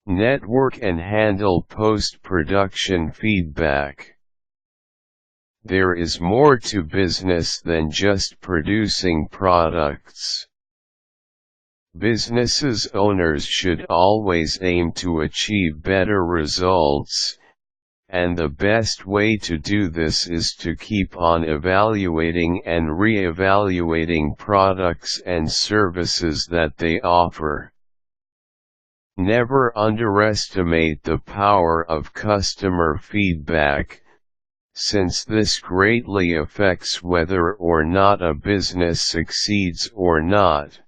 Network and handle post-production feedback. There is more to business than just producing products. Businesses' owners should always aim to achieve better results, and the best way to do this is to keep on evaluating and re-evaluating products and services that they offer. Never underestimate the power of customer feedback, since this greatly affects whether or not a business succeeds or not.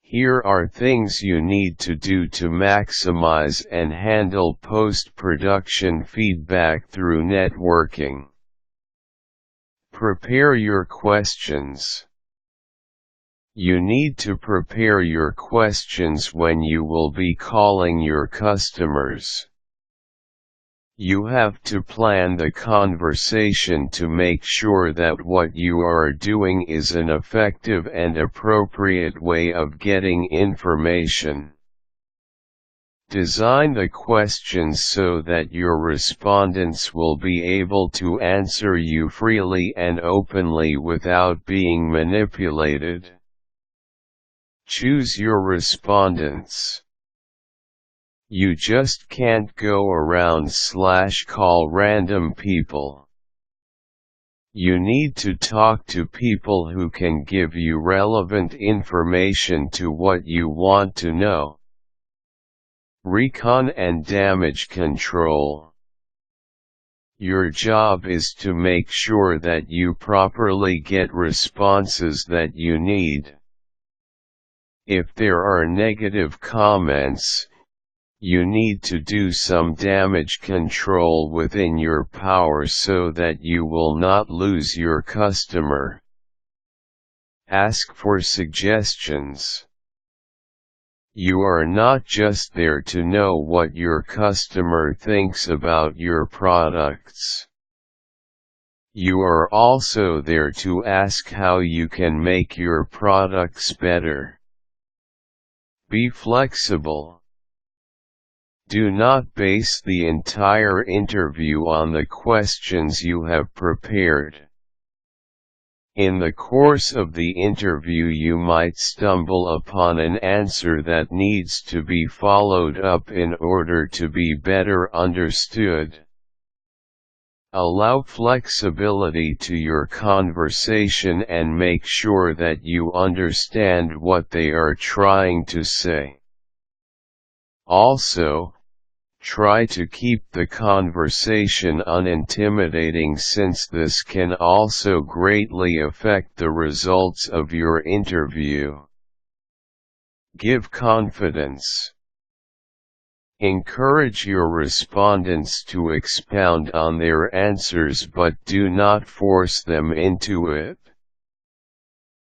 Here are things you need to do to maximize and handle post-production feedback through networking. Prepare your questions. You need to prepare your questions when you will be calling your customers. You have to plan the conversation to make sure that what you are doing is an effective and appropriate way of getting information. Design the questions so that your respondents will be able to answer you freely and openly without being manipulated. Choose your respondents. You just can't go around / call random people. You need to talk to people who can give you relevant information to what you want to know. Recon and damage control. Your job is to make sure that you properly get responses that you need. If there are negative comments, you need to do some damage control within your power so that you will not lose your customer. Ask for suggestions. You are not just there to know what your customer thinks about your products. You are also there to ask how you can make your products better. Be flexible. Do not base the entire interview on the questions you have prepared. In the course of the interview you might stumble upon an answer that needs to be followed up in order to be better understood. Allow flexibility to your conversation and make sure that you understand what they are trying to say. Also, try to keep the conversation unintimidating, since this can also greatly affect the results of your interview. Give confidence. Encourage your respondents to expound on their answers, but do not force them into it.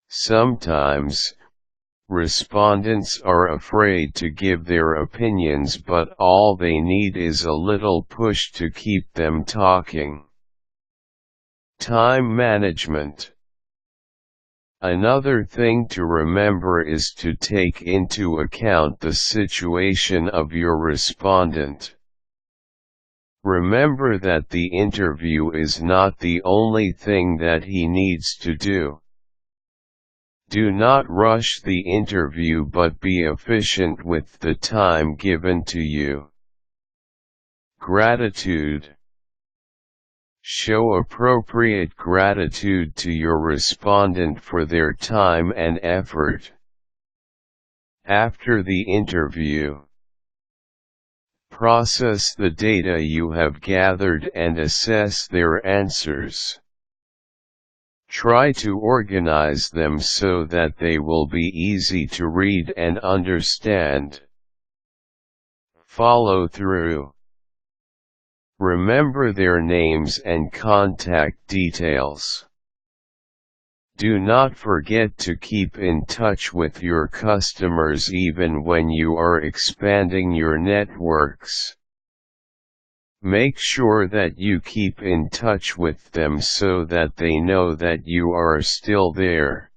Sometimes, respondents are afraid to give their opinions, but all they need is a little push to keep them talking. Time management. Another thing to remember is to take into account the situation of your respondent. Remember that the interview is not the only thing that he needs to do. Do not rush the interview, but be efficient with the time given to you. Gratitude. Show appropriate gratitude to your respondent for their time and effort. After the interview, process the data you have gathered and assess their answers. Try to organize them so that they will be easy to read and understand. Follow through. Remember their names and contact details. Do not forget to keep in touch with your customers even when you are expanding your networks. Make sure that you keep in touch with them so that they know that you are still there.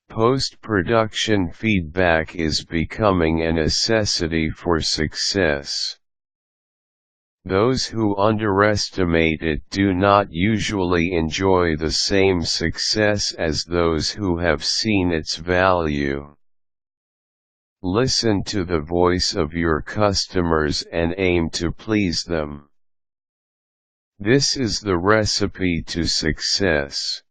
Post-production feedback is becoming a necessity for success. Those who underestimate it do not usually enjoy the same success as those who have seen its value. Listen to the voice of your customers and aim to please them. This is the recipe to success.